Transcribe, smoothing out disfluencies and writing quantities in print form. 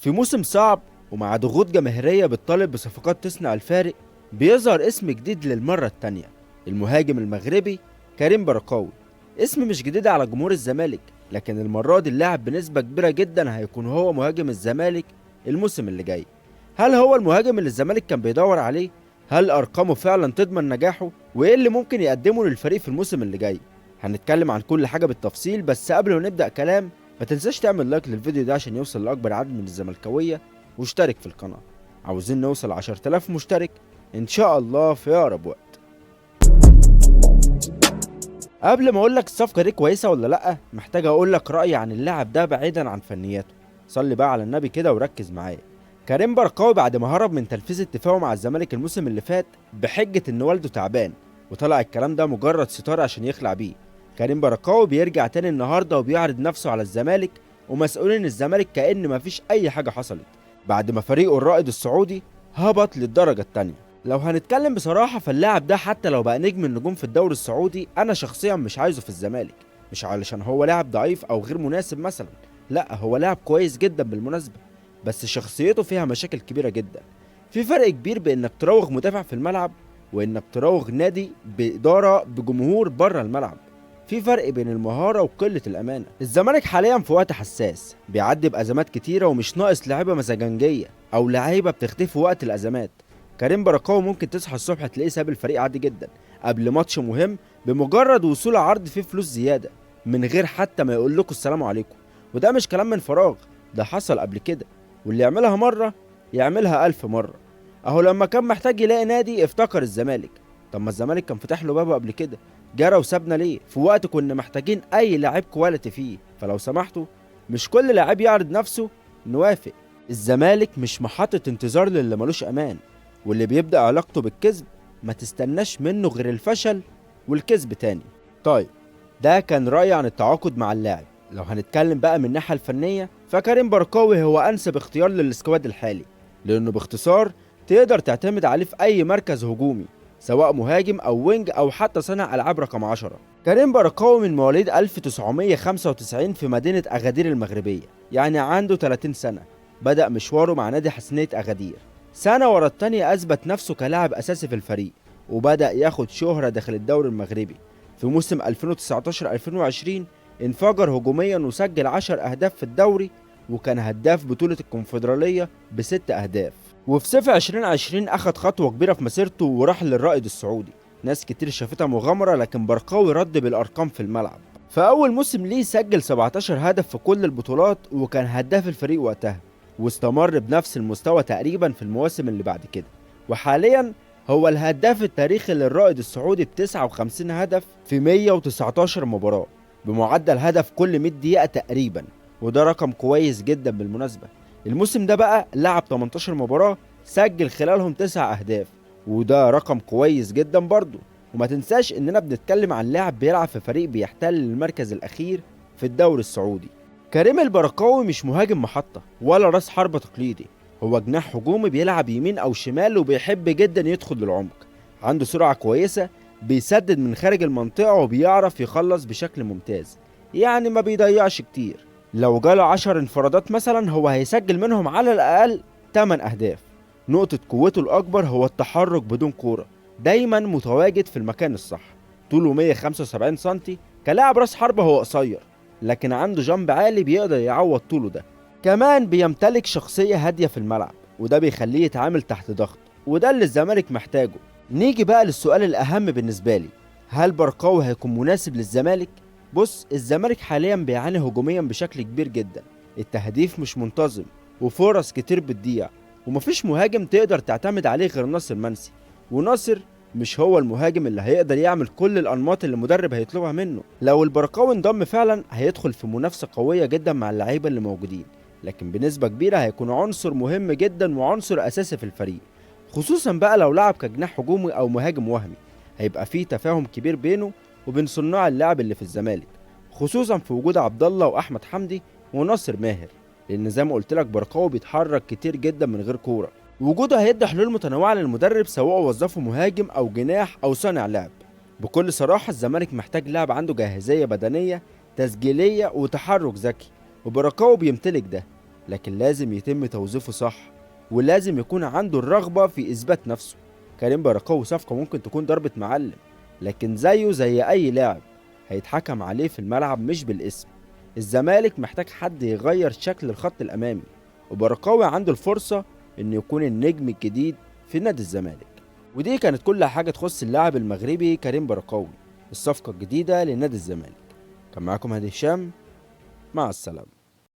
في موسم صعب ومع ضغوط جماهيرية بتطالب بصفقات تصنع الفارق، بيظهر اسم جديد للمرة التانية، المهاجم المغربي كريم بركاوي. اسم مش جديد على جمهور الزمالك، لكن المرة دي اللاعب بنسبة كبيرة جدا هيكون هو مهاجم الزمالك الموسم اللي جاي. هل هو المهاجم اللي الزمالك كان بيدور عليه؟ هل أرقامه فعلا تضمن نجاحه؟ وإيه اللي ممكن يقدمه للفريق في الموسم اللي جاي؟ هنتكلم عن كل حاجة بالتفصيل، بس قبل ما نبدأ كلام ما تنساش تعمل لايك للفيديو ده عشان يوصل لأكبر عدد من الزملكاوية، واشترك في القناة. عاوزين نوصل 10,000 مشترك إن شاء الله في أقرب وقت. قبل ما أقولك الصفقة دي كويسة ولا لأ، محتاج أقولك رأيي عن اللاعب ده بعيدا عن فنياته. صلي بقى على النبي كده وركز معايا. كريم بركاوي بعد ما هرب من تنفيذ اتفاقه مع الزمالك الموسم اللي فات بحجة إن والده تعبان، وطلع الكلام ده مجرد ستار عشان يخلع بيه، كريم بركاوي بيرجع تاني النهارده وبيعرض نفسه على الزمالك ومسؤولين الزمالك كأن مفيش أي حاجة حصلت، بعد ما فريقه الرائد السعودي هبط للدرجة التانية. لو هنتكلم بصراحة فاللاعب ده حتى لو بقى نجم النجوم في الدوري السعودي، أنا شخصيا مش عايزه في الزمالك، مش علشان هو لاعب ضعيف أو غير مناسب مثلا، لا هو لاعب كويس جدا بالمناسبة، بس شخصيته فيها مشاكل كبيرة جدا. في فرق كبير بإنك تراوغ مدافع في الملعب وإنك تراوغ نادي بإدارة بجمهور بره الملعب. في فرق بين المهارة وقلة الأمانة. الزمالك حاليا في وقت حساس بيعدي بأزمات كتيرة ومش ناقص لعيبة مزاجنجية أو لعيبة بتختفي وقت الأزمات. كريم بركاوي ممكن تصحى الصبح تلاقيه ساب الفريق عادي جدا قبل ماتش مهم بمجرد وصول عرض فيه فلوس زيادة من غير حتى ما يقول لكم السلام عليكم. وده مش كلام من فراغ، ده حصل قبل كده، واللي يعملها مرة يعملها 1000 مرة. أهو لما كان محتاج يلاقي نادي افتكر الزمالك. طب ما الزمالك كان فتح له بابه قبل كده، جرى وسابنا ليه في وقت كنا محتاجين أي لعيب كواليتي فيه؟ فلو سمحتوا مش كل لاعب يعرض نفسه نوافق. الزمالك مش محطة انتظار للي ملوش أمان، واللي بيبدأ علاقته بالكذب ما تستناش منه غير الفشل والكذب تاني. طيب ده كان رأيي عن التعاقد مع اللاعب. لو هنتكلم بقى من الناحية الفنية فكريم بركاوي هو أنسب اختيار للسكواد الحالي، لأنه باختصار تقدر تعتمد عليه في أي مركز هجومي، سواء مهاجم أو وينج أو حتى صانع ألعاب رقم 10. كريم بركاوي من مواليد 1995 في مدينة أغادير المغربية، يعني عنده 30 سنة. بدأ مشواره مع نادي حسنية أغادير، سنة ورا التانية أثبت نفسه كلاعب أساسي في الفريق، وبدأ ياخد شهرة داخل الدوري المغربي. في موسم 2019-2020 انفجر هجوميا وسجل 10 أهداف في الدوري، وكان هداف بطولة الكونفدرالية ب6 أهداف. وفي صيف 2020 أخد خطوة كبيرة في مسيرته وراح للرائد السعودي. ناس كتير شافتها مغامرة، لكن بركاوي رد بالأرقام في الملعب. في أول موسم ليه سجل 17 هدف في كل البطولات، وكان هداف الفريق وقتها، واستمر بنفس المستوى تقريبا في المواسم اللي بعد كده. وحاليا هو الهداف التاريخي للرائد السعودي ب59 هدف في 119 مباراة، بمعدل هدف كل 100 دقيقة تقريبا، وده رقم كويس جدا بالمناسبة. الموسم ده بقى لعب 18 مباراة سجل خلالهم 9 أهداف، وده رقم كويس جدا برضه. وما تنساش اننا بنتكلم عن لاعب بيلعب في فريق بيحتل المركز الأخير في الدوري السعودي. كريم البركاوي مش مهاجم محطة ولا راس حربة تقليدي، هو جناح هجومي بيلعب يمين أو شمال وبيحب جدا يدخل للعمق، عنده سرعة كويسة، بيسدد من خارج المنطقة وبيعرف يخلص بشكل ممتاز، يعني ما بيضيعش كتير. لو جاله 10 انفرادات مثلا هو هيسجل منهم على الأقل 8 أهداف. نقطة قوته الأكبر هو التحرك بدون كورة، دايما متواجد في المكان الصح. طوله 175 سنتي، كلاعب راس حربة هو قصير، لكن عنده جنب عالي بيقدر يعوض طوله ده. كمان بيمتلك شخصية هادية في الملعب، وده بيخليه يتعامل تحت ضغط، وده اللي الزمالك محتاجه. نيجي بقى للسؤال الأهم بالنسبة لي، هل بركاوي هيكون مناسب للزمالك؟ بص، الزمالك حاليا بيعاني هجوميا بشكل كبير جدا، التهديف مش منتظم وفرص كتير بتضيع، ومفيش مهاجم تقدر تعتمد عليه غير ناصر منسي، وناصر مش هو المهاجم اللي هيقدر يعمل كل الأنماط اللي المدرب هيطلبها منه. لو البركاوي انضم فعلا هيدخل في منافسة قوية جدا مع اللعيبة اللي موجودين، لكن بنسبة كبيرة هيكون عنصر مهم جدا وعنصر أساسي في الفريق، خصوصا بقى لو لعب كجناح هجومي أو مهاجم وهمي. هيبقى فيه تفاهم كبير بينه وبين صناع اللعب اللي في الزمالك، خصوصا في وجود عبد الله وأحمد حمدي وناصر ماهر، لأن زي ما قلت لك بركاوي بيتحرك كتير جدا من غير كورة. وجوده هيدي حلول متنوعة للمدرب سواء وظفه مهاجم أو جناح أو صانع لعب. بكل صراحة الزمالك محتاج لاعب عنده جاهزية بدنية، تسجيلية وتحرك ذكي، وبركاوي بيمتلك ده. لكن لازم يتم توظيفه صح، ولازم يكون عنده الرغبة في إثبات نفسه. كريم بركاوي صفقة ممكن تكون ضربة معلم، لكن زيه زي أي لاعب هيتحكم عليه في الملعب مش بالاسم. الزمالك محتاج حد يغير شكل الخط الأمامي، وبركاوي عنده الفرصة إنه يكون النجم الجديد في نادي الزمالك. ودي كانت كل حاجة تخص اللاعب المغربي كريم بركاوي، الصفقة الجديدة لنادي الزمالك. كان معاكم هادي هشام، مع السلامة.